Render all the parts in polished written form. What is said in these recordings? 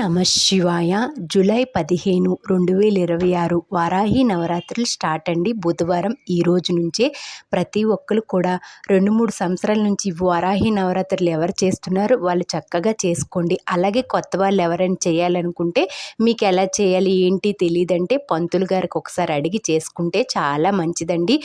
నమ శివాయ. జూలై 15, 2026 వారాహి నవరాత్రులు స్టార్ట్ అండి. బుధవారం ఈ రోజు నుంచే ప్రతి ఒక్కరు కూడా 2-3 సంవత్సరాల నుంచి వారాహి నవరాత్రులు ఎవరు చేస్తున్నారో వాళ్ళు చక్కగా చేసుకోండి. అలాగే కొత్త వాళ్ళు ఎవరైనా చేయాలనుకుంటే మీకు ఎలా చేయాలి ఏంటి తెలియదంటే పంతులు గారికి ఒకసారి అడిగి చేసుకుంటే చాలా మంచిదండి.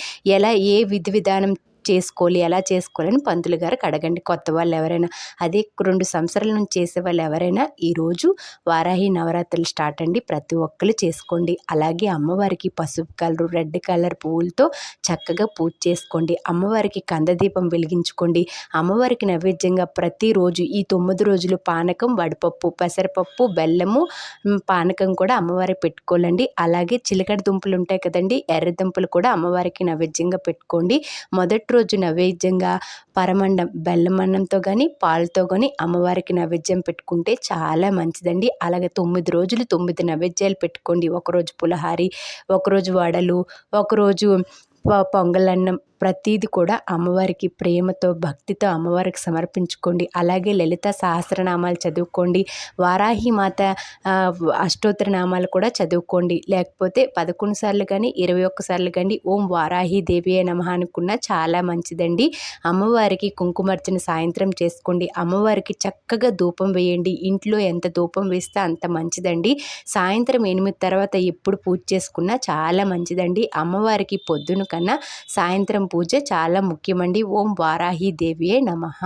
ఏ విధి విధానం చేసుకోవాలి, ఎలా చేసుకోవాలని పంతులు గారికి అడగండి. కొత్త వాళ్ళు ఎవరైనా, అదే 2 సంవత్సరాల నుంచి చేసే వాళ్ళు ఎవరైనా ఈరోజు వారాహి నవరాత్రులు స్టార్ట్ అండి. ప్రతి ఒక్కరు చేసుకోండి. అలాగే అమ్మవారికి పసుపు కలరు, రెడ్ కలర్ పువ్వులతో చక్కగా పూజ చేసుకోండి. అమ్మవారికి కందదీపం వెలిగించుకోండి. అమ్మవారికి నైవేద్యంగా ప్రతిరోజు ఈ 9 రోజులు పానకం, వడపప్పు, పెసరపప్పు, బెల్లము, పానకం కూడా అమ్మవారికి పెట్టుకోవాలండి. అలాగే చిలకడ దుంపలు ఉంటాయి కదండి, ఎర్ర దుంపలు కూడా అమ్మవారికి నైవేద్యంగా పెట్టుకోండి. మొదటి రోజు నైవేద్యంగా పరమండం బెల్లమన్నంతో కానీ పాలతో కానీ అమ్మవారికి నైవేద్యం పెట్టుకుంటే చాలా మంచిదండి. అలాగే 9 రోజులు 9 నైవేద్యాలు పెట్టుకోండి. ఒకరోజు పులహారి, ఒకరోజు వడలు, ఒకరోజు పొంగలన్నం, ప్రతీది కూడా అమ్మవారికి ప్రేమతో భక్తితో అమ్మవారికి సమర్పించుకోండి. అలాగే లలిత సహస్రనామాలు చదువుకోండి. వారాహి మాత అష్టోత్తర నామాలు కూడా చదువుకోండి. లేకపోతే 11 సార్లు కానీ 21 సార్లు కానీ ఓం వారాహి దేవియే నమః అనుకున్నా చాలా మంచిదండి. అమ్మవారికి కుంకుమార్చన సాయంత్రం చేసుకోండి. అమ్మవారికి చక్కగా ధూపం వేయండి. ఇంట్లో ఎంత ధూపం వేస్తే అంత మంచిదండి. సాయంత్రం 8 తర్వాత ఎప్పుడు పూజ చేసుకున్నా చాలా మంచిదండి. అమ్మవారికి పొద్దున కన్నా సాయంత్రం పూజ చాలా ముఖ్యమండి. ఓం వారాహి దేవియే నమః.